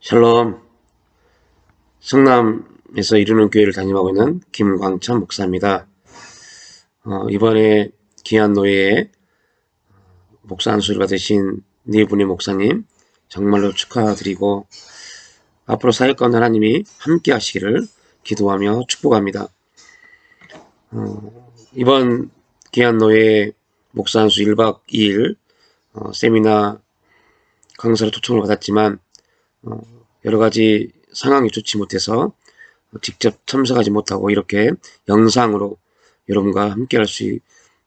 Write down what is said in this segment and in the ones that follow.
샬롬. 성남에서 이루는 교회를 담임하고 있는 김광천 목사입니다. 이번에 귀한 노예의 목사 안수를 받으신 네 분의 목사님 정말로 축하드리고 앞으로 사역가운 하나님이 함께 하시기를 기도하며 축복합니다. 이번 귀한 노예의 목사 안수 1박 2일 세미나 강사로 초청을 받았지만 여러가지 상황이 좋지 못해서 직접 참석하지 못하고 이렇게 영상으로 여러분과 함께 할 수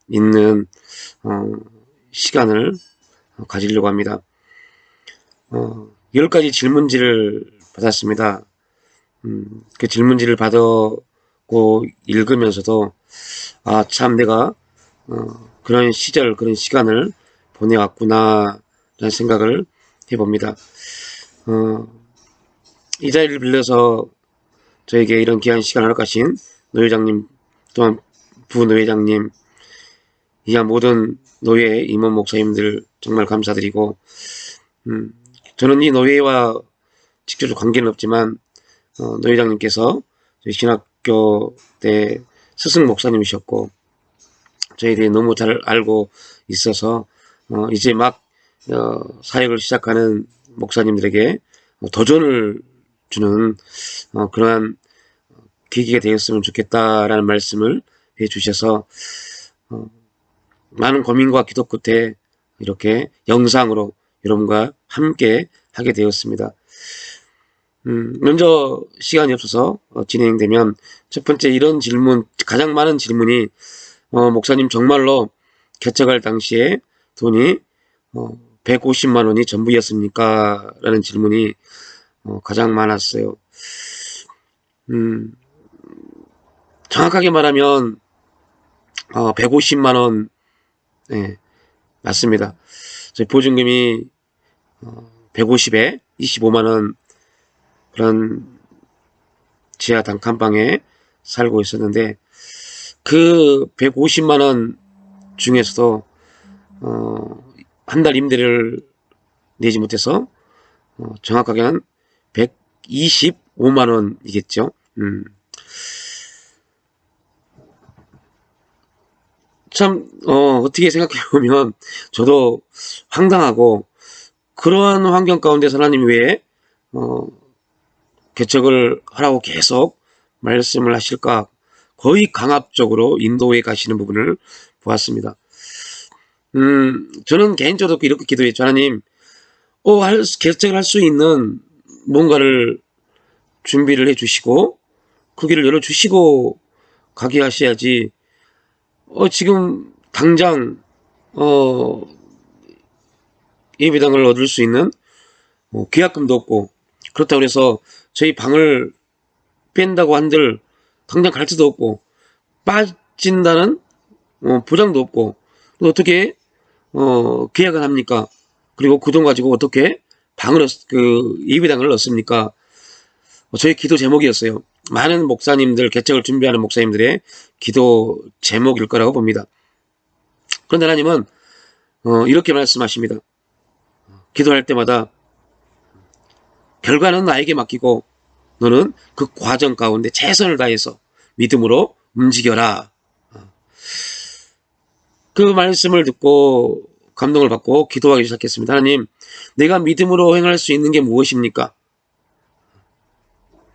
있는 시간을 가지려고 합니다. 10가지 질문지를 받았습니다. 그 질문지를 받았고 읽으면서도 참 내가 그런 시절 그런 시간을 보내왔구나 라는 생각을 해봅니다. 이 자리를 빌려서 저에게 이런 귀한 시간을 허락하신 노회장님 또한 부노회장님 이하 모든 노회 임원 목사님들 정말 감사드리고 저는 이 노회와 직접적 관계는 없지만 노회장님께서 저희 신학교 때 스승 목사님이셨고 저에 대해 너무 잘 알고 있어서 이제 막 사역을 시작하는 목사님들에게 도전을 주는 그러한 계기가 되었으면 좋겠다라는 말씀을 해주셔서 많은 고민과 기도 끝에 이렇게 영상으로 여러분과 함께 하게 되었습니다. 먼저 시간이 없어서 진행되면 첫 번째 이런 질문, 가장 많은 질문이 목사님 정말로 개척할 당시에 돈이 150만 원이 전부였습니까? 라는 질문이 가장 많았어요. 정확하게 말하면 150만 원 네, 맞습니다. 저희 보증금이 150에 25만 원 그런 지하 단칸방에 살고 있었는데 그 150만 원 중에서도 한 달 임대를 내지 못해서 정확하게는 125만 원이겠죠. 참 어떻게 생각해보면 저도 황당하고 그러한 환경 가운데서 하나님이 왜 개척을 하라고 계속 말씀을 하실까 거의 강압적으로 인도해 가시는 부분을 보았습니다. 저는 개인적으로 이렇게 기도했죠. 하나님 개척을 할 수 있는 뭔가를 준비를 해 주시고 그 길을 열어 주시고 가게 하셔야지 지금 당장 예배당을 얻을 수 있는 계약금도 없고 그렇다고 해서 저희 방을 뺀다고 한들 당장 갈 수도 없고 빠진다는 보장도 없고 어떻게 계약을 합니까? 그리고 그 돈 가지고 어떻게 방을 예배당을 얻습니까? 저희 기도 제목이었어요. 많은 목사님들, 개척을 준비하는 목사님들의 기도 제목일 거라고 봅니다. 그런데 하나님은 이렇게 말씀하십니다. 기도할 때마다 결과는 나에게 맡기고 너는 그 과정 가운데 최선을 다해서 믿음으로 움직여라. 그 말씀을 듣고 감동을 받고 기도하기 시작했습니다. 하나님, 내가 믿음으로 행할 수 있는 게 무엇입니까?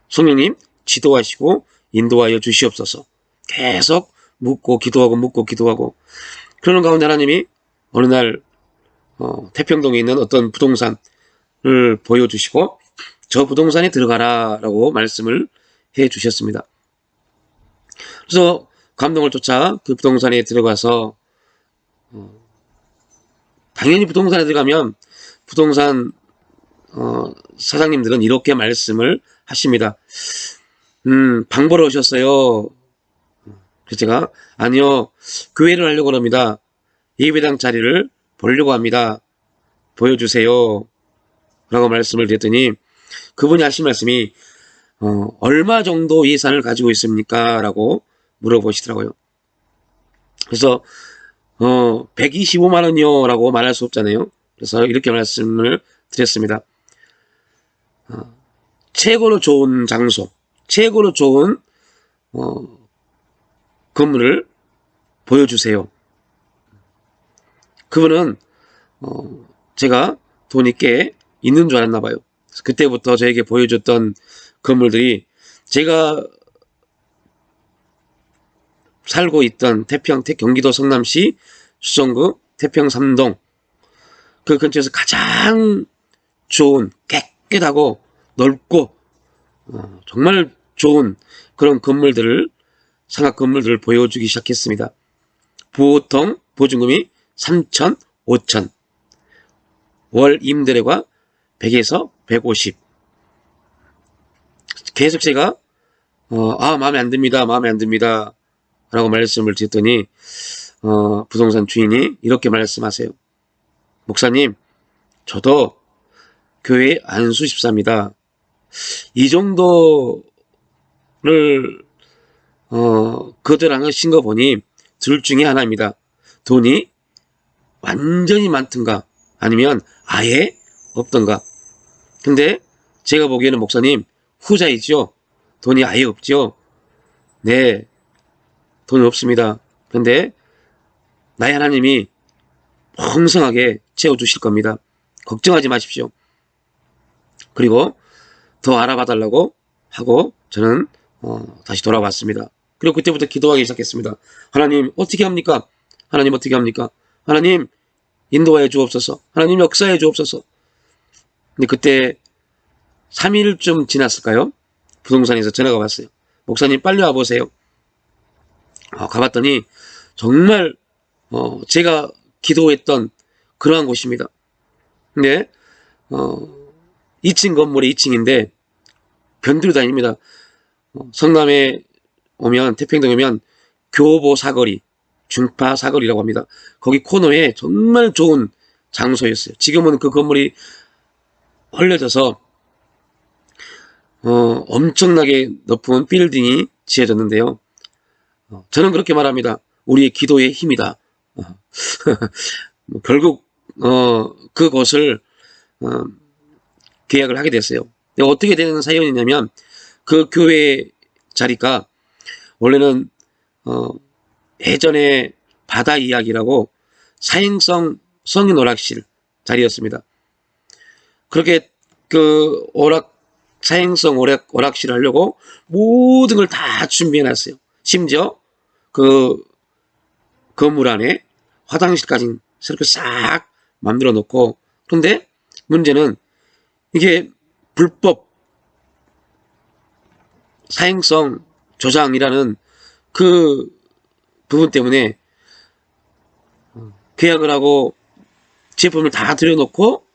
성령님 지도하시고 인도하여 주시옵소서. 계속 묻고 기도하고 그러는 가운데 하나님이 어느 날 태평동에 있는 어떤 부동산을 보여주시고 저 부동산에 들어가라 라고 말씀을 해 주셨습니다. 그래서 감동을 쫓아 그 부동산에 들어가서 당연히 부동산에 들어가면 부동산 사장님들은 이렇게 말씀을 하십니다. 방 보러 오셨어요. 그래서 제가 아니요, 교회를 하려고 합니다. 예배당 자리를 보려고 합니다. 보여주세요 라고 말씀을 드렸더니 그분이 하신 말씀이 얼마 정도 예산을 가지고 있습니까? 라고 물어보시더라고요. 그래서 125만 원이요 라고 말할 수 없잖아요. 그래서 이렇게 말씀을 드렸습니다. 최고로 좋은 장소, 최고로 좋은 건물을 보여주세요. 그분은 제가 돈이 꽤 있는 줄 알았나 봐요. 그때부터 저에게 보여줬던 건물들이 제가 살고 있던 경기도 성남시 수성구 태평 3동 그 근처에서 가장 좋은 깨끗하고 넓고 정말 좋은 그런 건물들을 상가 건물들을 보여주기 시작했습니다. 보통 보증금이 3천, 5천, 월 임대료가 100에서 150. 계속 제가 마음에 안 듭니다. 마음에 안 듭니다. 라고 말씀을 드렸더니 부동산 주인이 이렇게 말씀하세요. 목사님, 저도 교회에 안수 집사입니다. 이 정도를 거절하신 거 보니 둘 중에 하나입니다. 돈이 완전히 많든가 아니면 아예 없던가. 근데 제가 보기에는 목사님 후자이죠. 돈이 아예 없죠. 네, 돈이 없습니다. 근데 나의 하나님이 풍성하게 채워주실 겁니다. 걱정하지 마십시오. 그리고 더 알아봐 달라고 하고 저는 다시 돌아왔습니다. 그리고 그때부터 기도하기 시작했습니다. 하나님 어떻게 합니까? 하나님 어떻게 합니까? 하나님 인도하여 주옵소서. 하나님 역사해 주옵소서. 근데 그때 3일쯤 지났을까요? 부동산에서 전화가 왔어요. 목사님 빨리 와보세요. 가봤더니 정말 제가 기도했던 그러한 곳입니다. 근데 2층 건물에 2층인데 변두리 다닙니다. 성남에 오면 태평동에 오면 교보 사거리, 중파 사거리라고 합니다. 거기 코너에 정말 좋은 장소였어요. 지금은 그 건물이 헐려져서 엄청나게 높은 빌딩이 지어졌는데요. 저는 그렇게 말합니다. 우리의 기도의 힘이다. 결국 그곳을 계약을 하게 됐어요. 어떻게 되는 사연이냐면 그 교회 자리가 원래는 예전에 바다 이야기라고 사행성 성인 오락실 자리였습니다. 그렇게 그 사행성 오락실을 하려고 모든 걸 다 준비해 놨어요. 심지어 그 건물 안에 화장실까지 새롭게 싹 만들어 놓고, 그런데 문제는 이게 불법 사행성 조장이라는 그 부분 때문에 계약을 하고 제품을 다 들여놓고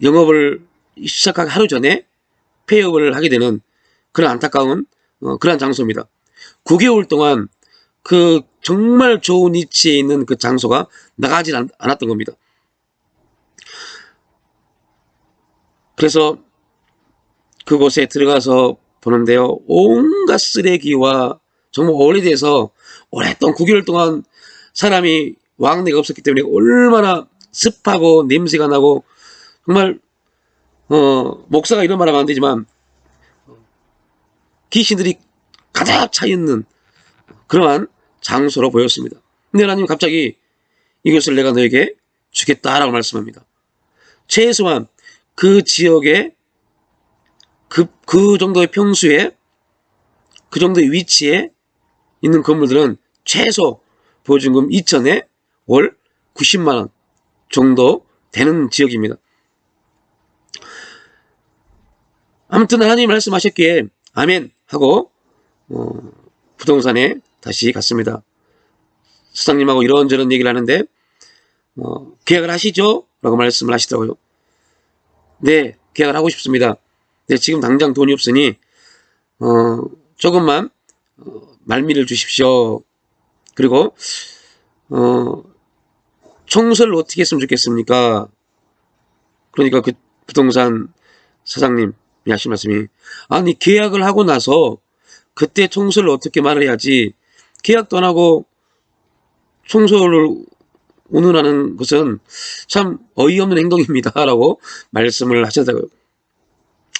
영업을 시작하기 하루 전에 폐업을 하게 되는 그런 안타까운 그런 장소입니다. 9개월 동안 그 정말 좋은 위치에 있는 그 장소가 나가지 않았던 겁니다. 그래서 그곳에 들어가서 보는데요. 온갖 쓰레기와 정말 오래돼서 오랫동안 9개월 동안 사람이 왕래가 없었기 때문에 얼마나 습하고 냄새가 나고 정말 목사가 이런 말 하면 안 되지만 귀신들이 가득 차 있는 그러한 장소로 보였습니다. 근데 하나님 갑자기 이것을 내가 너에게 주겠다라고 말씀합니다. 최소한 그 지역에 그 정도의 평수에 그 정도의 위치에 있는 건물들은 최소 보증금 2천에 월 90만원 정도 되는 지역입니다. 아무튼 하나님이 말씀하셨기에 아멘 하고 부동산에 다시 갔습니다. 수장님하고 이런저런 얘기를 하는데 계약을 하시죠? 라고 말씀을 하시더라고요. 네, 계약을 하고 싶습니다. 네, 지금 당장 돈이 없으니 조금만 말미를 주십시오. 그리고 청소를 어떻게 했으면 좋겠습니까? 그러니까 그 부동산 사장님이 하신 말씀이, 아니 계약을 하고 나서 그때 청소를 어떻게 말해야지, 계약도 안 하고 청소를 운운하는 것은 참 어이없는 행동입니다 라고 말씀을 하셨다고요.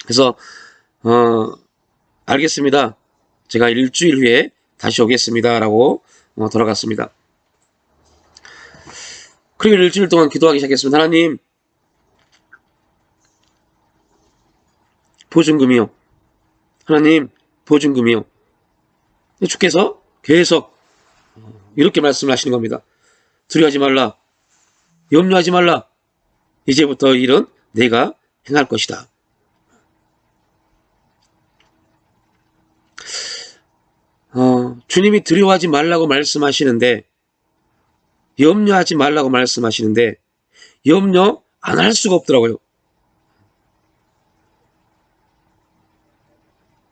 그래서 알겠습니다. 제가 일주일 후에 다시 오겠습니다. 라고 돌아갔습니다. 그리고 일주일 동안 기도하기 시작했습니다. 하나님, 보증금이요. 하나님, 보증금이요. 주께서 계속 이렇게 말씀을 하시는 겁니다. 두려워하지 말라. 염려하지 말라. 이제부터 일은 내가 행할 것이다. 주님이 두려워하지 말라고 말씀하시는데, 염려하지 말라고 말씀하시는데, 염려 안 할 수가 없더라고요.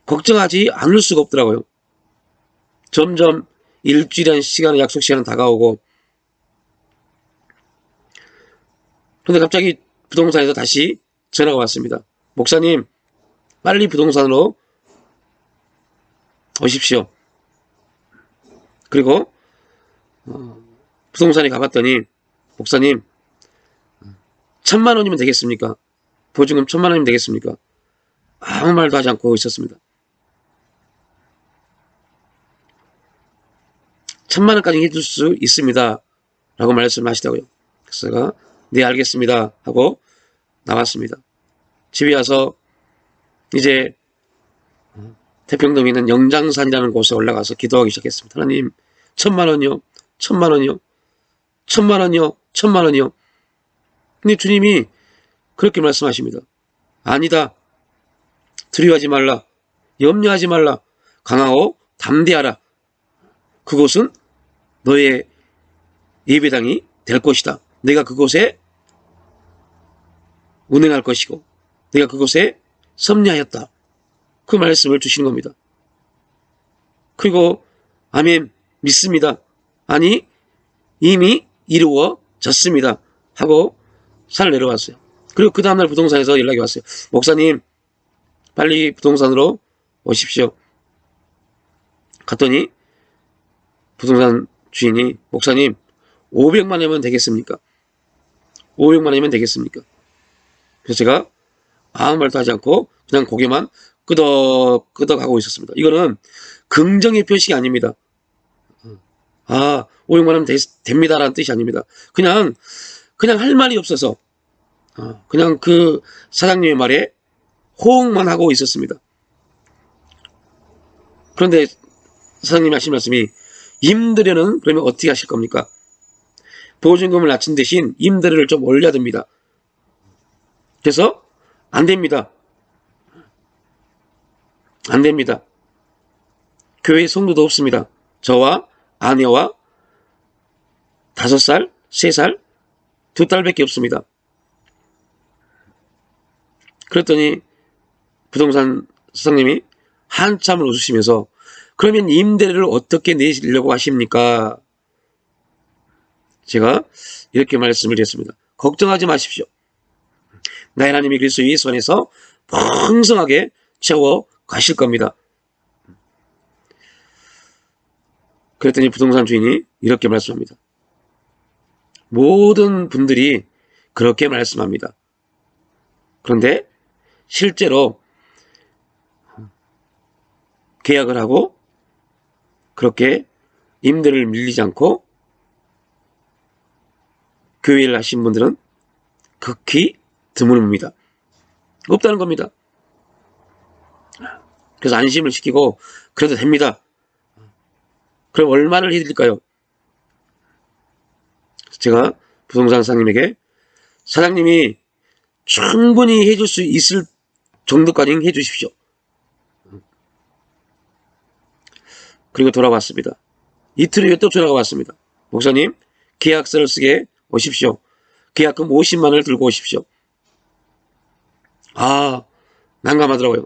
걱정하지 않을 수가 없더라고요. 점점 일주일이라는 시간은, 약속 시간은 다가오고, 그런데 갑자기 부동산에서 다시 전화가 왔습니다. 목사님, 빨리 부동산으로 오십시오. 그리고 부동산에 가봤더니, 목사님, 1,000만 원이면 되겠습니까? 보증금 1,000만 원이면 되겠습니까? 아무 말도 하지 않고 있었습니다. 1,000만 원까지 해줄 수 있습니다. 라고 말씀을 하시더라고요. 그래서 제가 네, 알겠습니다. 하고 나왔습니다. 집에 와서 이제 태평동에 있는 영장산이라는 곳에 올라가서 기도하기 시작했습니다. 하나님, 1,000만 원이요. 1,000만 원이요. 1,000만 원이요. 1,000만 원이요. 근데 주님이 그렇게 말씀하십니다. 아니다. 두려워하지 말라. 염려하지 말라. 강하고 담대하라. 그곳은 너의 예배당이 될 것이다. 내가 그곳에 운행할 것이고 내가 그곳에 섭리하였다. 그 말씀을 주시는 겁니다. 그리고 아멘, 믿습니다. 아니, 이미 이루어졌습니다. 하고 산을 내려왔어요. 그리고 그 다음날 부동산에서 연락이 왔어요. 목사님, 빨리 부동산으로 오십시오. 갔더니 부동산 주인이, 목사님, 500만 원이면 되겠습니까? 500만 원이면 되겠습니까? 그래서 제가 아무 말도 하지 않고 그냥 고개만 끄덕끄덕하고 있었습니다. 이거는 긍정의 표식이 아닙니다. 500만 원이면 됩니다라는 뜻이 아닙니다. 그냥 할 말이 없어서 그냥 그 사장님의 말에 호응만 하고 있었습니다. 그런데 사장님이 하신 말씀이, 임대료는 그러면 어떻게 하실 겁니까? 보증금을 낮춘 대신 임대료를 좀 올려야 됩니다. 그래서 안 됩니다. 안 됩니다. 교회에 성도도 없습니다. 저와 아내와 5살, 3살, 2딸밖에 없습니다. 그랬더니 부동산 사장님이 한참을 웃으시면서, 그러면 임대료를 어떻게 내시려고 하십니까? 제가 이렇게 말씀을 드렸습니다. 걱정하지 마십시오. 나의 하나님이 그리스도 예수 안에서 풍성하게 채워 가실 겁니다. 그랬더니 부동산 주인이 이렇게 말씀합니다. 모든 분들이 그렇게 말씀합니다. 그런데 실제로 계약을 하고 그렇게 임대를 밀리지 않고 교회를 하신 분들은 극히 드물입니다. 없다는 겁니다. 그래서 안심을 시키고, 그래도 됩니다. 그럼 얼마를 해드릴까요? 제가 부동산 사장님에게, 사장님이 충분히 해줄 수 있을 정도까지 해주십시오. 그리고 돌아왔습니다. 이틀 후에 또 전화가 왔습니다. 목사님, 계약서를 쓰게 오십시오. 계약금 50만 원을 들고 오십시오. 난감하더라고요.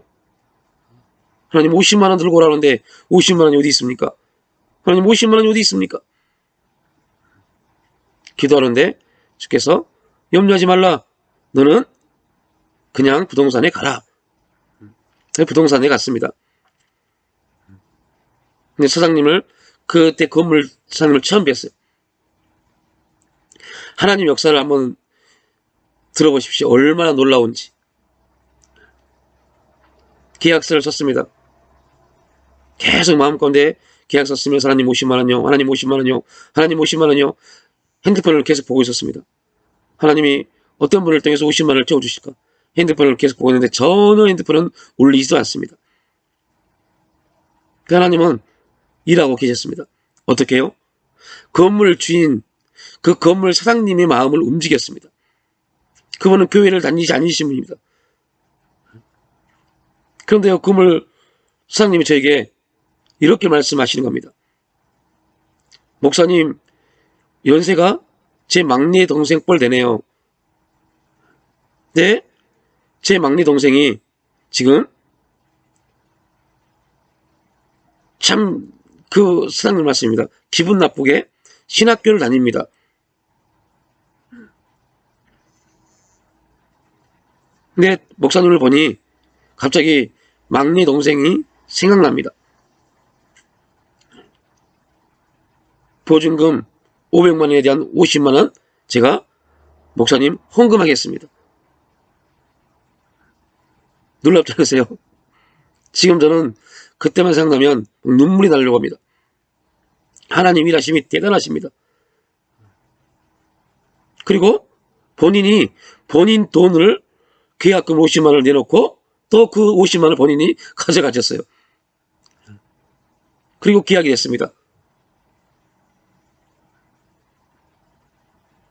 하나님, 50만 원 들고 오라는데 50만 원이 어디 있습니까? 하나님, 50만 원이 어디 있습니까? 기도하는데 주께서, 염려하지 말라. 너는 그냥 부동산에 가라. 부동산에 갔습니다. 근데 그때 건물 사장님을 처음 뵀어요. 하나님 역사를 한번 들어보십시오. 얼마나 놀라운지. 계약서를 썼습니다. 계속 마음가운데 계약서 쓰면서 하나님 50만원요, 하나님 50만원요, 하나님 50만원요, 핸드폰을 계속 보고 있었습니다. 하나님이 어떤 분을 통해서 50만원을 채워주실까? 핸드폰을 계속 보고 있는데 전혀 핸드폰은 울리지도 않습니다. 그 하나님은 일하고 계셨습니다. 어떻게 해요? 건물 주인, 그 건물 사장님의 마음을 움직였습니다. 그분은 교회를 다니지 않으신 분입니다. 그런데요, 건물 사장님이 저에게 이렇게 말씀하시는 겁니다. 목사님, 연세가 제 막내 동생 뻘 되네요. 네? 제 막내 동생이 지금 참 그 사장님 말씀입니다. 기분 나쁘게 신학교를 다닙니다. 근데 목사님을 보니 갑자기 막내 동생이 생각납니다. 보증금 500만원에 대한 50만원 제가 목사님 헌금하겠습니다. 놀랍지 않으세요? 지금 저는 그때만 생각나면 눈물이 나려고 합니다. 하나님 일하심이 대단하십니다. 그리고 본인이 본인 돈을 계약금 50만원을 내놓고 또 그 50만원을 본인이 가져가셨어요. 그리고 계약이 됐습니다.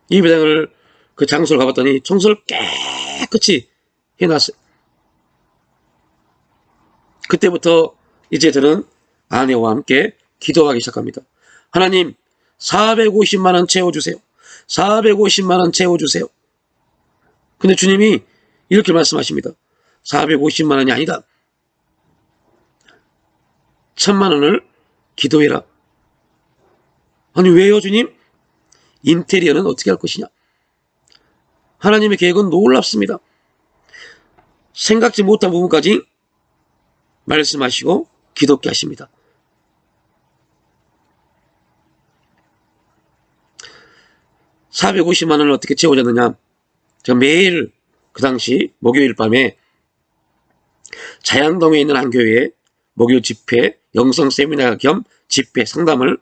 이 배당을 그 장소를 가봤더니 청소를 깨끗이 해놨어요. 그때부터 이제 저는 아내와 함께 기도하기 시작합니다. 하나님 450만원 채워주세요. 450만원 채워주세요. 근데 주님이 이렇게 말씀하십니다. 450만원이 아니다. 1000만원을 기도해라. 아니 왜요 주님? 인테리어는 어떻게 할 것이냐? 하나님의 계획은 놀랍습니다. 생각지 못한 부분까지 말씀하시고 기도케 하십니다. (450만원을) 어떻게 채워졌느냐? 제가 매일 그 당시 목요일 밤에 자양동에 있는 한 교회에 목요 집회, 영성 세미나 겸 집회 상담을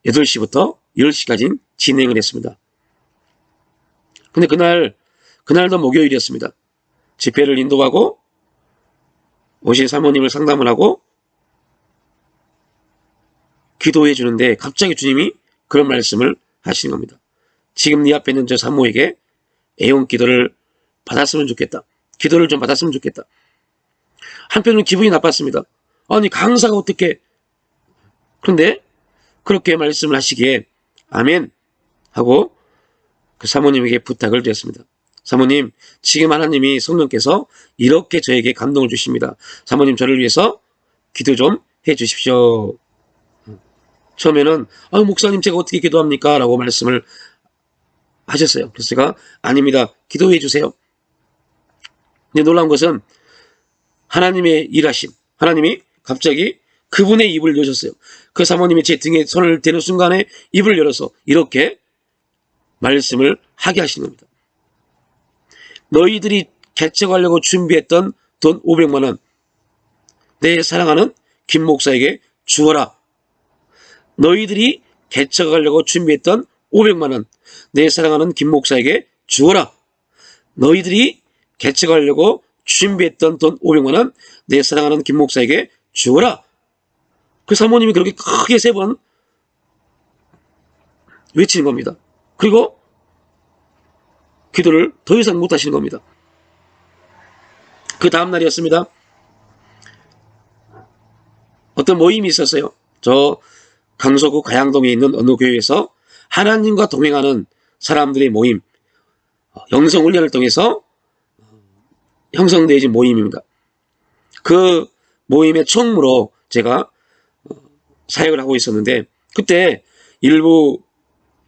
8시부터 10시까지 진행을 했습니다. 근데 그날도 목요일이었습니다. 집회를 인도하고 오신 사모님을 상담을 하고 기도해 주는데 갑자기 주님이 그런 말씀을 하시는 겁니다. 지금 네 앞에 있는 저 사모에게 애용 기도를 받았으면 좋겠다. 기도를 좀 받았으면 좋겠다. 한편으로는 기분이 나빴습니다. 아니 강사가 어떻게, 그런데 그렇게 말씀을 하시기에 아멘 하고 그 사모님에게 부탁을 드렸습니다. 사모님, 지금 하나님이 성령께서 이렇게 저에게 감동을 주십니다. 사모님 저를 위해서 기도 좀 해 주십시오. 처음에는 목사님 제가 어떻게 기도합니까? 라고 말씀을 하셨어요. 그래서 제가 아닙니다. 기도해 주세요. 근데 놀라운 것은 하나님의 일하심, 하나님이 갑자기 그분의 입을 여셨어요. 그 사모님이 제 등에 손을 대는 순간에 입을 열어서 이렇게 말씀을 하게 하시는 겁니다. 너희들이 개척하려고 준비했던 돈 500만원 내 사랑하는 김 목사에게 주어라. 너희들이 개척하려고 준비했던 500만원 내 사랑하는 김 목사에게 주어라. 너희들이 개척하려고 준비했던 돈 500만원 내 사랑하는 김 목사에게 주어라. 그 사모님이 그렇게 크게 3번 외치는 겁니다. 그리고 기도를 더 이상 못하시는 겁니다. 그 다음 날이었습니다. 어떤 모임이 있었어요. 저 강서구 가양동에 있는 어느 교회에서 하나님과 동행하는 사람들의 모임, 영성훈련을 통해서 형성되어진 모임입니다. 그 모임의 총무로 제가 사역을 하고 있었는데 그때 일부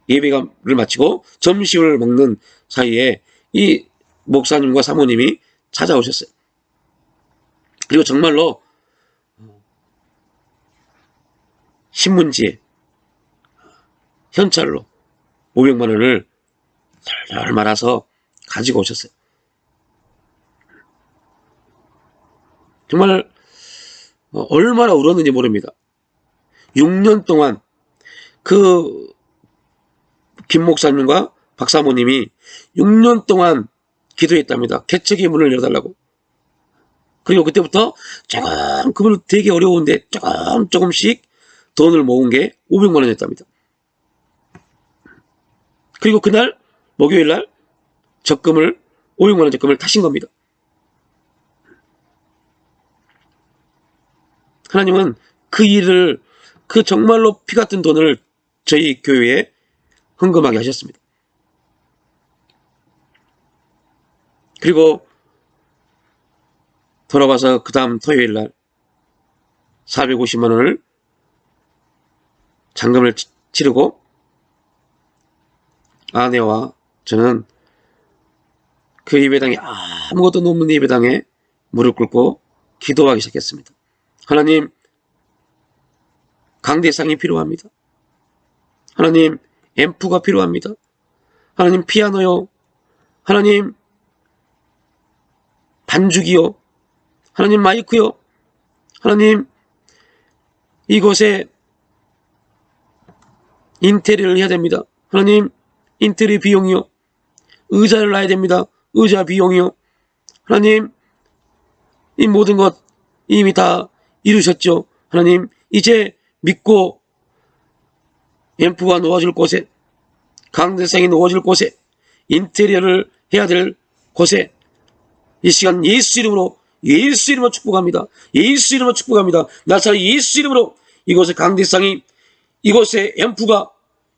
예배를 마치고 점심을 먹는 사이에 이 목사님과 사모님이 찾아오셨어요. 그리고 정말로 신문지에 현찰로 500만원을 잘 말아서 가지고 오셨어요. 정말 얼마나 울었는지 모릅니다. 6년 동안 그 김 목사님과 박 사모님이 6년 동안 기도했답니다. 개척의 문을 열어달라고. 그리고 그때부터 조금, 그분 되게 어려운데 조금씩 돈을 모은 게 500만 원이었답니다. 그리고 그날 목요일날 500만 원 적금을 타신 겁니다. 하나님은 그 일을, 그 정말로 피 같은 돈을 저희 교회에 헌금하게 하셨습니다. 그리고 돌아와서 그 다음 토요일 날 450만 원을 잔금을 치르고 아내와 저는 그 예배당에, 아무것도 없는 예배당에 무릎 꿇고 기도하기 시작했습니다. 하나님, 강대상이 필요합니다. 하나님, 앰프가 필요합니다. 하나님, 피아노요. 하나님, 반죽이요. 하나님, 마이크요. 하나님, 이곳에 인테리어를 해야 됩니다. 하나님, 인테리어 비용이요. 의자를 놔야 됩니다. 의자 비용이요. 하나님, 이 모든 것 이미 다 이루셨죠. 하나님, 이제 믿고 앰프가 놓아줄 곳에, 강대상이 놓아줄 곳에, 인테리어를 해야 될 곳에 이 시간 예수 이름으로 축복합니다. 예수 이름으로 축복합니다. 나사렛 예수 이름으로 이곳에 강대상이, 이곳에 앰프가,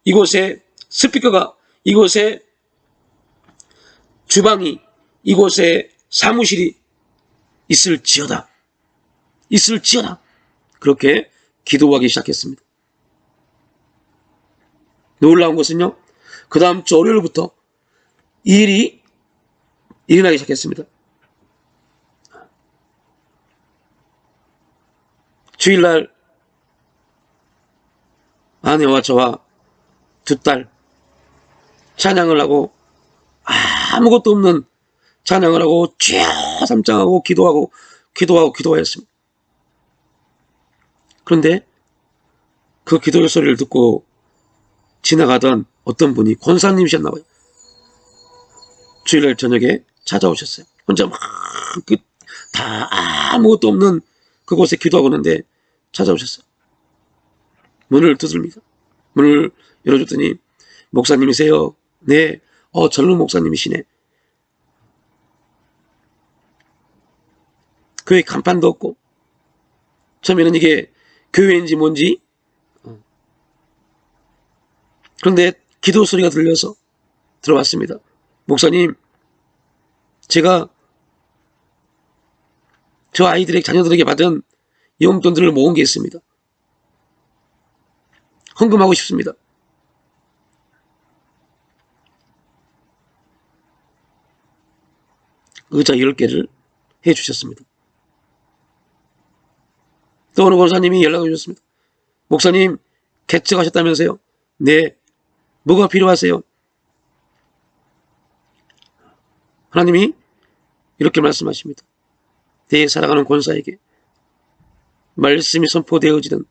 이곳에 스피커가, 이곳에 주방이, 이곳에 사무실이 있을지어다. 그렇게 기도하기 시작했습니다. 놀라운 것은요, 그 다음 주 월요일부터 일이 일어나기 시작했습니다. 주일날 아내와 저와 두 딸 찬양을 하고, 아무것도 없는 찬양을 하고 주야삼창하고 기도하였습니다. 그런데 그 기도 소리를 듣고 지나가던 어떤 분이 권사님이셨나봐요. 주일날 저녁에 찾아오셨어요. 혼자 막 다 아무것도 없는 그곳에 기도하고 있는데 찾아오셨어요. 문을 두드립니다. 문을 열어줬더니, 목사님이세요? 네. 젊은 목사님이시네. 교회 간판도 없고, 처음에는 이게 교회인지 뭔지, 그런데 기도 소리가 들려서 들어왔습니다. 목사님, 제가 저 아이들의 자녀들에게 받은 용돈들을 모은 게 있습니다. 헌금하고 싶습니다. 의자 10개를 해주셨습니다. 또 어느 권사님이 연락을 주셨습니다. 목사님, 개척하셨다면서요? 네. 뭐가 필요하세요? 하나님이 이렇게 말씀하십니다. 내 사랑하는 권사에게 말씀이 선포되어지는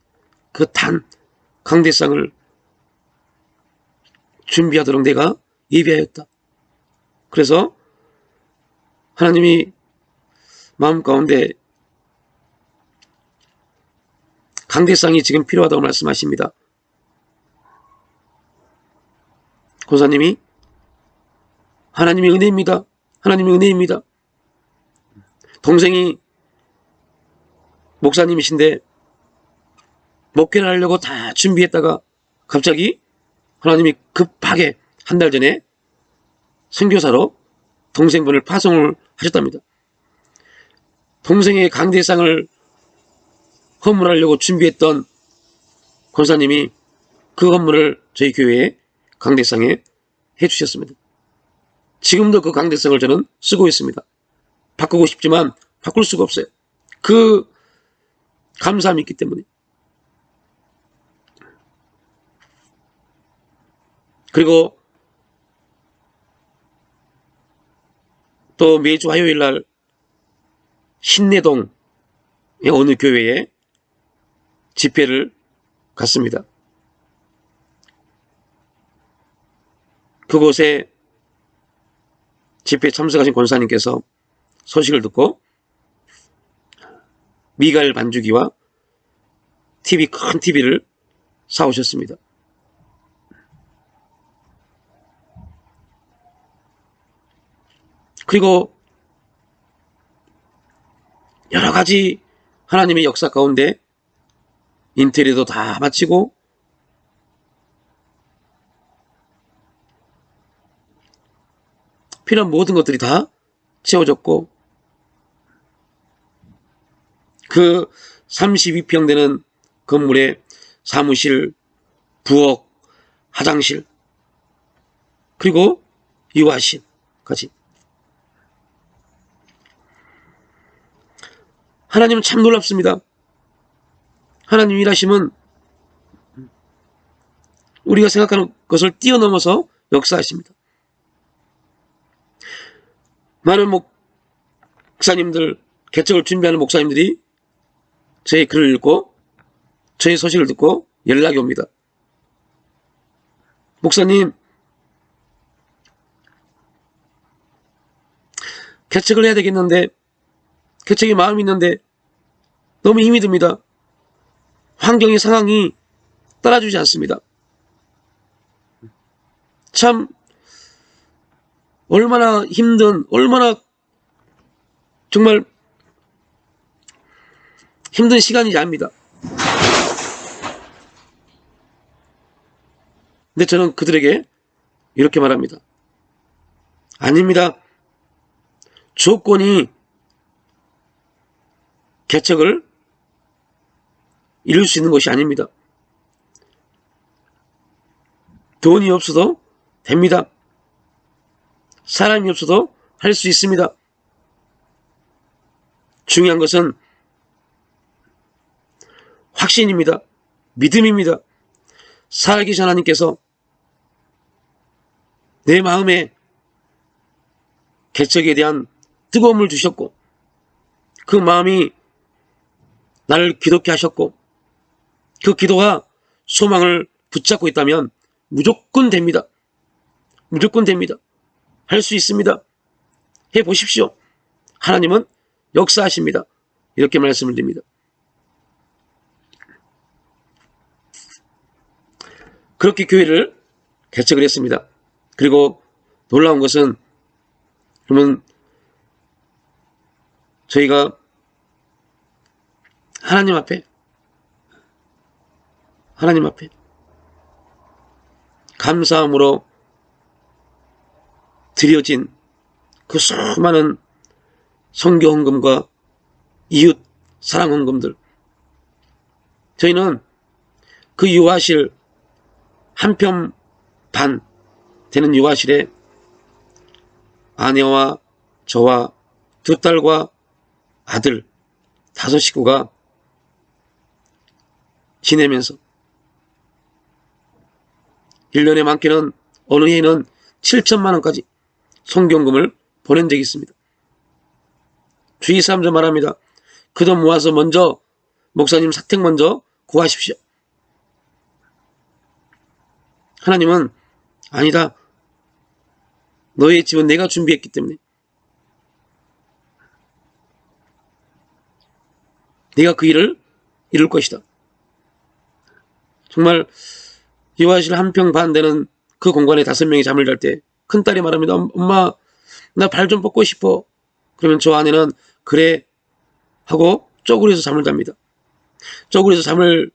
그 단 강대상을 준비하도록 내가 예비하였다. 그래서 하나님이 마음 가운데 강대상이 지금 필요하다고 말씀하십니다. 권사님이 하나님의 은혜입니다. 하나님의 은혜입니다. 동생이 목사님이신데 목회를 하려고 다 준비했다가 갑자기 하나님이 급하게 한 달 전에 선교사로 동생분을 파송을 하셨답니다. 동생의 강대상을 헌물하려고 준비했던 권사님이 그 헌물을 저희 교회에 강대상에 해주셨습니다. 지금도 그 강대상을 저는 쓰고 있습니다. 바꾸고 싶지만 바꿀 수가 없어요. 그 감사함이 있기 때문에. 그리고 또 매주 화요일 날 신내동 어느 교회에 집회를 갔습니다. 그곳에 집회에 참석하신 권사님께서 소식을 듣고 미갈 반주기와 큰 TV를 사오셨습니다. 그리고 여러 가지 하나님의 역사 가운데 인테리어도 다 마치고 필요한 모든 것들이 다 채워졌고 그 32평 되는 건물에 사무실, 부엌, 화장실 그리고 유아실까지. 하나님은 참 놀랍습니다. 하나님 일하심은 우리가 생각하는 것을 뛰어넘어서 역사하십니다. 많은 목사님들, 개척을 준비하는 목사님들이 저의 글을 읽고 저의 소식을 듣고 연락이 옵니다. 목사님, 개척을 해야 되겠는데, 개척에 마음이 있는데 너무 힘이 듭니다. 환경의 상황이 따라주지 않습니다. 참 얼마나 힘든, 얼마나 정말 힘든 시간인지 압니다. 근데 저는 그들에게 이렇게 말합니다. 아닙니다. 조건이 개척을 이룰 수 있는 것이 아닙니다. 돈이 없어도 됩니다. 사람이 없어도 할 수 있습니다. 중요한 것은 확신입니다. 믿음입니다. 살아계신 하나님께서 내 마음에 개척에 대한 뜨거움을 주셨고 그 마음이 나를 기도케 하셨고 그 기도가 소망을 붙잡고 있다면 무조건 됩니다. 무조건 됩니다. 할 수 있습니다. 해보십시오. 하나님은 역사하십니다. 이렇게 말씀을 드립니다. 그렇게 교회를 개척을 했습니다. 그리고 놀라운 것은 그러면 저희가 하나님 앞에 감사함으로 드려진 그 수많은 선교 헌금과 이웃 사랑 헌금들, 저희는 그 유아실 한 편 반 되는 유아실에 아내와 저와 두 딸과 아들 5 식구가 지내면서 1년에 많게는 어느 해에는 7천만 원까지 선교헌금을 보낸 적이 있습니다. 주위 사람들 말합니다. 그 돈 모아서 먼저 목사님 사택 먼저 구하십시오. 하나님은 아니다. 너의 집은 내가 준비했기 때문에 네가 그 일을 이룰 것이다. 정말 유아실 한 평 반 되는 그 공간에 5명이 잠을 잘 때 큰딸이 말합니다. 엄마, 나 발 좀 뻗고 싶어. 그러면 저 아내는 그래 하고 쪼그려서 잠을 잡니다. 쪼그려서 잠을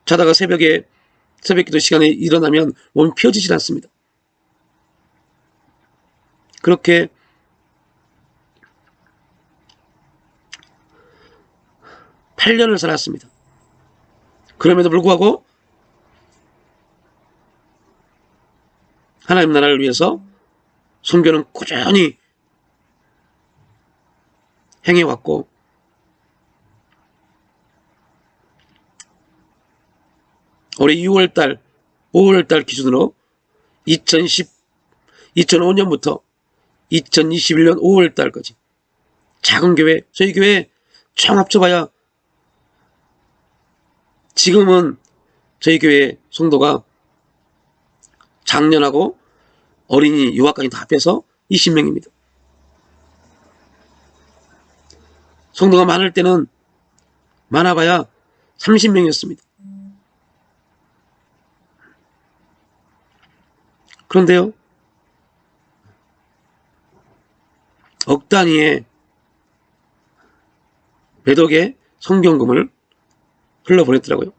자다가 새벽기도 시간에 일어나면 몸이 펴지질 않습니다. 그렇게 (8년을) 살았습니다. 그럼에도 불구하고 하나님 나라를 위해서 선교는 꾸준히 행해왔고 올해 6월달, 5월달 기준으로 2005년부터 2021년 5월달까지 작은 교회, 저희 교회 총 합쳐봐야 지금은 저희 교회 성도가 장년하고 어린이 유아까지 다 합해서 20명입니다. 성도가 많을 때는 많아봐야 30명이었습니다. 그런데요, 억 단위의 매덕의 성경금을 흘러보냈더라고요.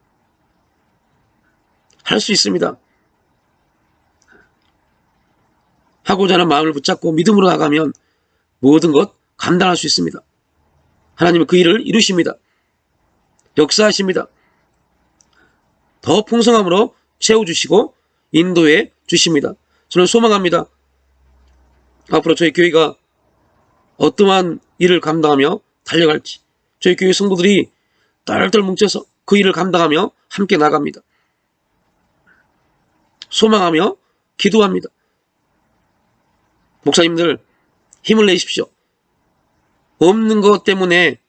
할 수 있습니다. 하고자 하는 마음을 붙잡고 믿음으로 나가면 모든 것 감당할 수 있습니다. 하나님은 그 일을 이루십니다. 역사하십니다. 더 풍성함으로 채워주시고 인도해 주십니다. 저는 소망합니다. 앞으로 저희 교회가 어떠한 일을 감당하며 달려갈지 저희 교회 성도들이 똘똘 뭉쳐서 그 일을 감당하며 함께 나갑니다. 소망하며 기도합니다. 목사님들 힘을 내십시오. 없는 것 때문에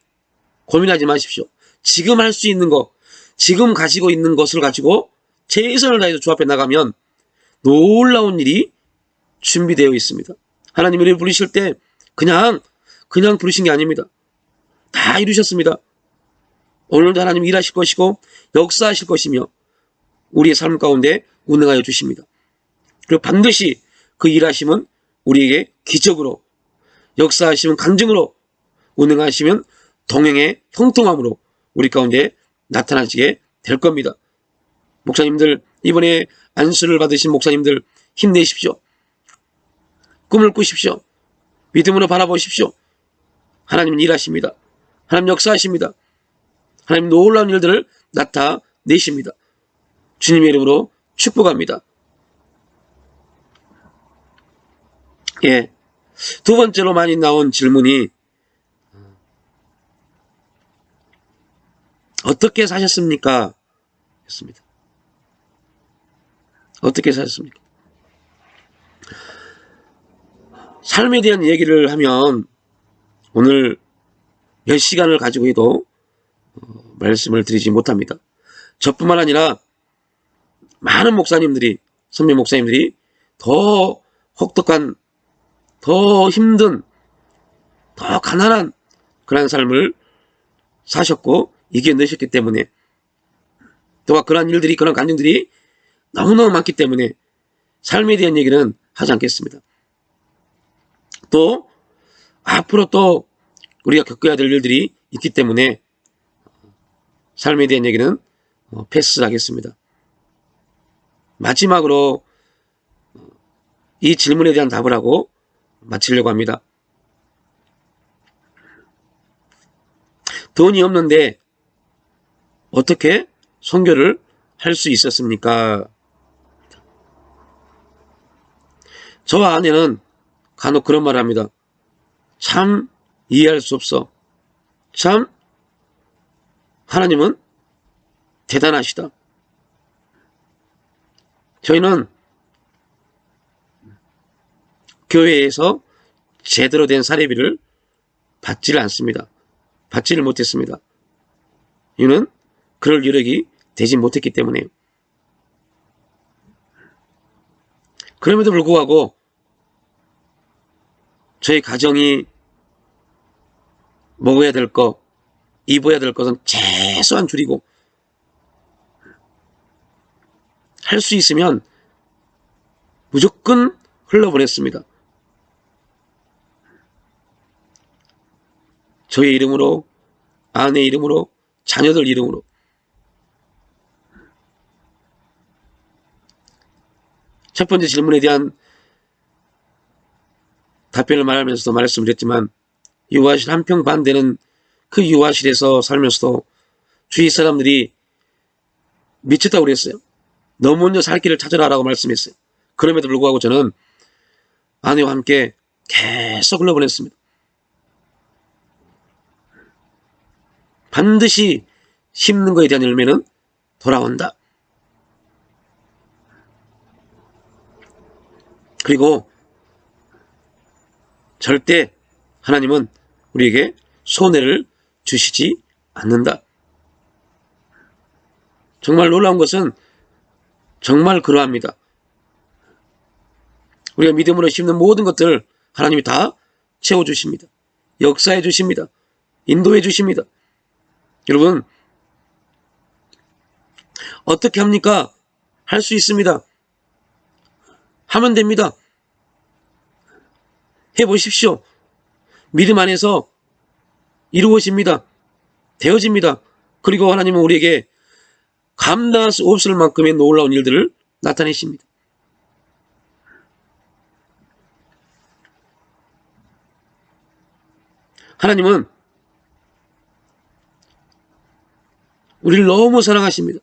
고민하지 마십시오. 지금 할 수 있는 것, 지금 가지고 있는 것을 가지고 최선을 다해서 주 앞에 나가면 놀라운 일이 준비되어 있습니다. 하나님이 우리를 부르실 때 그냥 부르신 게 아닙니다. 다 이루셨습니다. 오늘도 하나님 일하실 것이고 역사하실 것이며 우리의 삶 가운데 운행하여 주십니다. 그리고 반드시 그 일하심은 우리에게 기적으로, 역사하시면 간증으로, 운행하시면 동행의 형통함으로 우리 가운데 나타나시게 될 겁니다. 목사님들, 이번에 안수를 받으신 목사님들 힘내십시오. 꿈을 꾸십시오. 믿음으로 바라보십시오. 하나님은 일하십니다. 하나님 역사하십니다. 하나님 놀라운 일들을 나타내십니다. 주님의 이름으로 축복합니다. 예, 두 번째로 많이 나온 질문이 어떻게 사셨습니까? 였습니다. 어떻게 사셨습니까? 삶에 대한 얘기를 하면 오늘 몇 시간을 가지고 해도 말씀을 드리지 못합니다. 저뿐만 아니라 많은 목사님들이, 선배 목사님들이 더 혹독한, 더 힘든, 더 가난한 그런 삶을 사셨고 이겨내셨기 때문에, 또 그런 일들이, 그런 간증들이 너무너무 많기 때문에 삶에 대한 얘기는 하지 않겠습니다. 또 앞으로 또 우리가 겪어야 될 일들이 있기 때문에 삶에 대한 얘기는 패스하겠습니다. 마지막으로 이 질문에 대한 답을 하고 마치려고 합니다. 돈이 없는데 어떻게 선교를 할 수 있었습니까? 저와 아내는 간혹 그런 말을 합니다. 참 이해할 수 없어. 참 하나님은 대단하시다. 저희는 교회에서 제대로 된 사례비를 받지를 않습니다. 받지를 못했습니다. 이유는 그럴 여력이 되지 못했기 때문에요. 그럼에도 불구하고 저희 가정이 먹어야 될 것, 입어야 될 것은 최소한 줄이고 할 수 있으면 무조건 흘러보냈습니다. 저의 이름으로, 아내 이름으로, 자녀들 이름으로. 첫 번째 질문에 대한 답변을 말하면서도 말씀드렸지만 유아실 한 평 반 되는 그 유아실에서 살면서도 주위 사람들이 미쳤다고 그랬어요. 너 먼저 살 길을 찾아라라고 말씀했어요. 그럼에도 불구하고 저는 아내와 함께 계속 흘러보냈습니다. 반드시 심는 것에 대한 열매는 돌아온다. 그리고 절대 하나님은 우리에게 손해를 주시지 않는다. 정말 놀라운 것은 정말 그러합니다. 우리가 믿음으로 심는 모든 것들 하나님이 다 채워주십니다. 역사해 주십니다. 인도해 주십니다. 여러분, 어떻게 합니까? 할 수 있습니다. 하면 됩니다. 해보십시오. 믿음 안에서 이루어집니다. 되어집니다. 그리고 하나님은 우리에게 감당할 수 없을 만큼의 놀라운 일들을 나타내십니다. 하나님은 우리를 너무 사랑하십니다.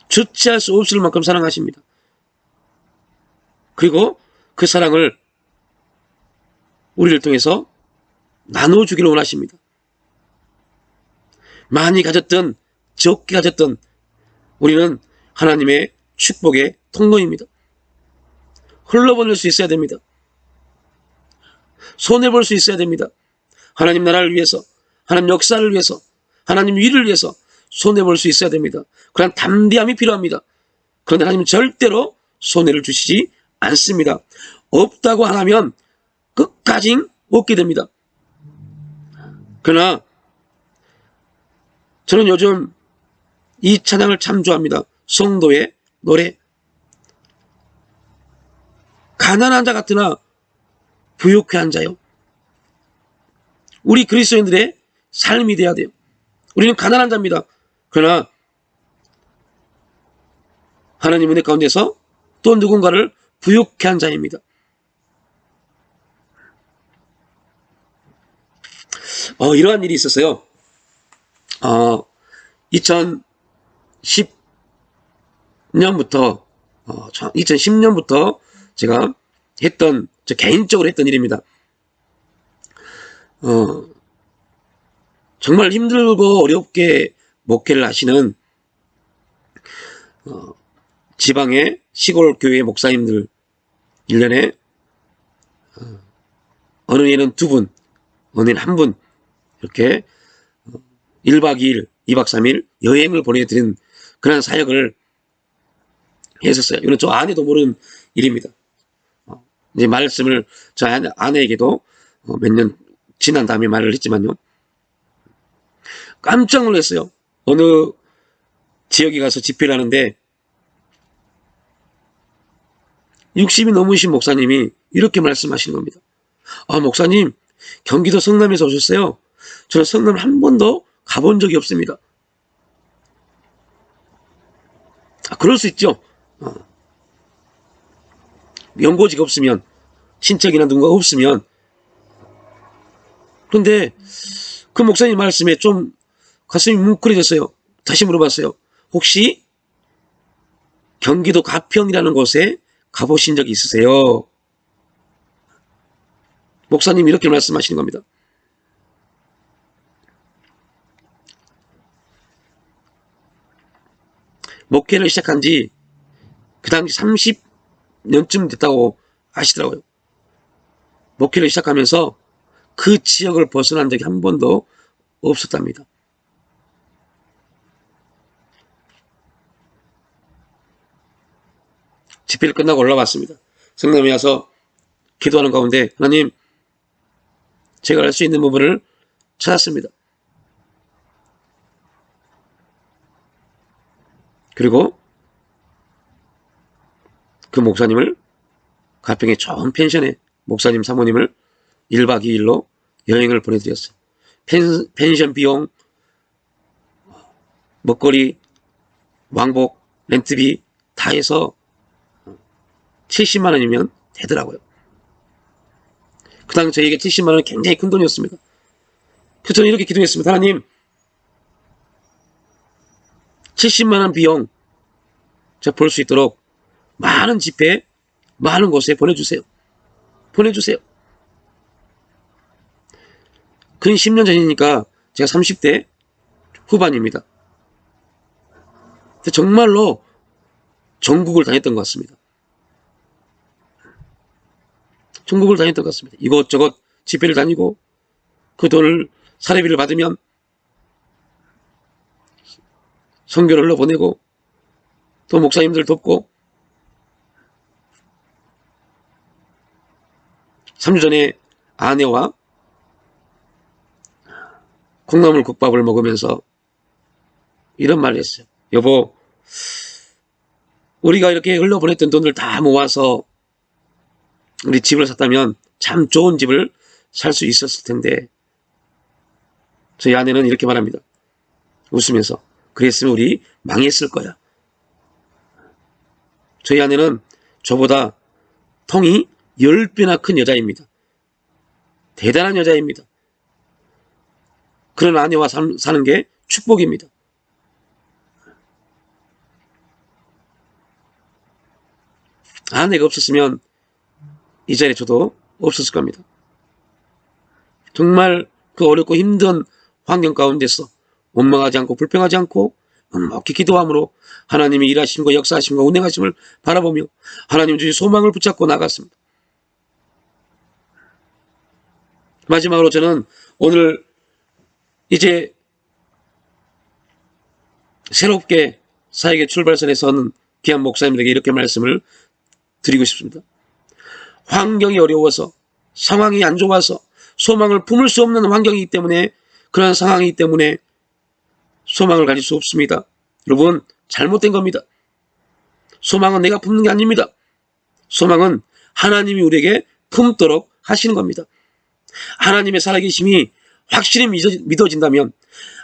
주체할 수 없을 만큼 사랑하십니다. 그리고 그 사랑을 우리를 통해서 나눠주기를 원하십니다. 많이 가졌든 적게 가졌든 우리는 하나님의 축복의 통로입니다. 흘러보낼 수 있어야 됩니다. 손해볼 수 있어야 됩니다. 하나님 나라를 위해서, 하나님 역사를 위해서, 하나님 위를 위해서 손해볼 수 있어야 됩니다. 그런 담대함이 필요합니다. 그런데 하나님은 절대로 손해를 주시지 않습니다. 없다고 안 하면 끝까지 없게 됩니다. 그러나 저는 요즘 이 찬양을 참 좋아합니다. 성도의 노래. 가난한 자 같으나 부유한 자요. 우리 그리스도인들의 삶이 돼야 돼요. 우리는 가난한 자입니다. 그러나 하나님 은혜 가운데서 또 누군가를 부유케 한 자입니다. 이러한 일이 있었어요. 2010년부터 제가 저 개인적으로 했던 일입니다. 정말 힘들고 어렵게 목회를 하시는 지방의 시골 교회 목사님들 1년에 어느 해는 2분, 어느 해는 1분 이렇게 1박 2일, 2박 3일 여행을 보내드린 그런 사역을 했었어요. 이건 저 아내도 모르는 일입니다. 이제 말씀을 저 아내에게도 몇 년 지난 다음에 말을 했지만요. 깜짝 놀랐어요. 어느 지역에 가서 집회를 하는데 60이 넘으신 목사님이 이렇게 말씀하시는 겁니다. 목사님, 경기도 성남에서 오셨어요? 저는 성남 한 번도 가본 적이 없습니다. 그럴 수 있죠. 연고지가 없으면, 친척이나 누군가 없으면. 그런데 그 목사님 말씀에 좀 가슴이 뭉클해졌어요. 다시 물어봤어요. 혹시 경기도 가평이라는 곳에 가보신 적이 있으세요? 목사님이 이렇게 말씀하시는 겁니다. 목회를 시작한 지 그 당시 30년쯤 됐다고 하시더라고요. 목회를 시작하면서 그 지역을 벗어난 적이 한 번도 없었답니다. 집회를 끝나고 올라왔습니다. 성남에 와서 기도하는 가운데 하나님, 제가 할 수 있는 부분을 찾았습니다. 그리고 그 목사님을 가평의 좋은 펜션에 목사님 사모님을 1박 2일로 여행을 보내드렸어요. 펜션 비용, 먹거리, 왕복, 렌트비 다 해서 70만 원이면 되더라고요. 그 당시 저에게 70만 원은 굉장히 큰 돈이었습니다. 그래서 저는 이렇게 기도했습니다. 하나님, 70만 원 비용 제가 볼 수 있도록 많은 집회, 많은 곳에 보내주세요. 보내주세요. 근 10년 전이니까 제가 30대 후반입니다. 정말로 전국을 다녔던 것 같습니다. 전국을 다녔던 것 같습니다. 이것저것 집회를 다니고 그 돈을 사례비를 받으면 선교를 흘러보내고 또 목사님들 돕고 3주 전에 아내와 콩나물 국밥을 먹으면서 이런 말을 했어요. 여보, 우리가 이렇게 흘러보냈던 돈을 다 모아서 우리 집을 샀다면 참 좋은 집을 살 수 있었을 텐데, 저희 아내는 이렇게 말합니다. 웃으면서. 그랬으면 우리 망했을 거야. 저희 아내는 저보다 통이 10배나 큰 여자입니다. 대단한 여자입니다. 그런 아내와 사는 게 축복입니다. 아내가 없었으면 이 자리에 저도 없었을 겁니다. 정말 그 어렵고 힘든 환경 가운데서 원망하지 않고 불평하지 않고 묵묵히 기도함으로 하나님이 일하심과 역사하심과 운행하심을 바라보며 하나님 주신 소망을 붙잡고 나갔습니다. 마지막으로 저는 오늘 이제 새롭게 사역의 출발선에 선 귀한 목사님들에게 이렇게 말씀을 드리고 싶습니다. 환경이 어려워서 상황이 안 좋아서 소망을 품을 수 없는 환경이기 때문에 그런 상황이기 때문에 소망을 가질 수 없습니다. 여러분 잘못된 겁니다. 소망은 내가 품는 게 아닙니다. 소망은 하나님이 우리에게 품도록 하시는 겁니다. 하나님의 살아계심이 확실히 믿어진다면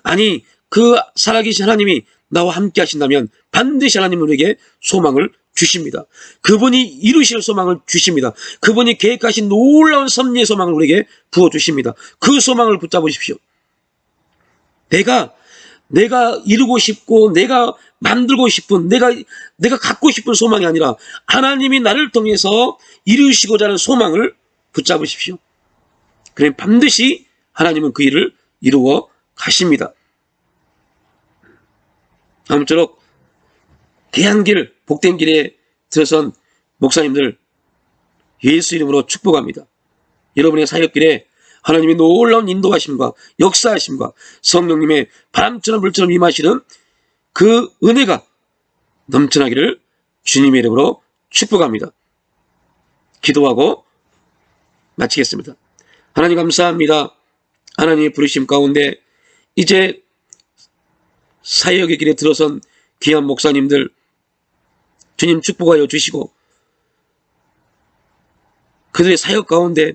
아니 그 살아계신 하나님이 나와 함께 하신다면 반드시 하나님은 우리에게 소망을 주십니다. 그분이 이루실 소망을 주십니다. 그분이 계획하신 놀라운 섭리의 소망을 우리에게 부어주십니다. 그 소망을 붙잡으십시오. 내가 이루고 싶고 내가 만들고 싶은 내가 갖고 싶은 소망이 아니라 하나님이 나를 통해서 이루시고자 하는 소망을 붙잡으십시오. 그럼 반드시 하나님은 그 일을 이루어 가십니다. 아무쪼록 귀한 길, 복된 길에 들어선 목사님들 예수 이름으로 축복합니다. 여러분의 사역길에 하나님의 놀라운 인도하심과 역사하심과 성령님의 바람처럼 불처럼 임하시는 그 은혜가 넘쳐나기를 주님의 이름으로 축복합니다. 기도하고 마치겠습니다. 하나님 감사합니다. 하나님의 부르심 가운데 이제 사역의 길에 들어선 귀한 목사님들 주님 축복하여 주시고 그들의 사역 가운데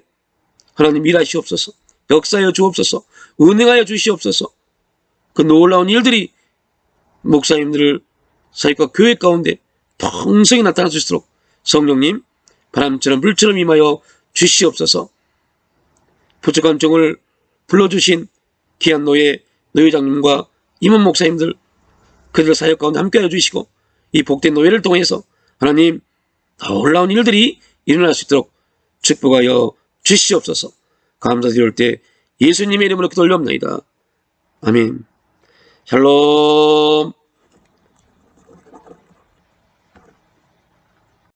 하나님 일하시옵소서, 역사하여 주옵소서, 은행하여 주시옵소서. 그 놀라운 일들이 목사님들을 사역과 교회 가운데 풍성히 나타날 수 있도록 성령님 바람처럼 불처럼 임하여 주시옵소서. 부족한 종을 불러주신 귀한 노회장님과 임원 목사님들 그들 사역 가운데 함께하여 주시고 이 복된 노예를 통해서 하나님 놀라운 일들이 일어날 수 있도록 축복하여 주시옵소서. 감사드릴 때 예수님의 이름으로 기도 올려옵나이다. 아멘. 샬롬.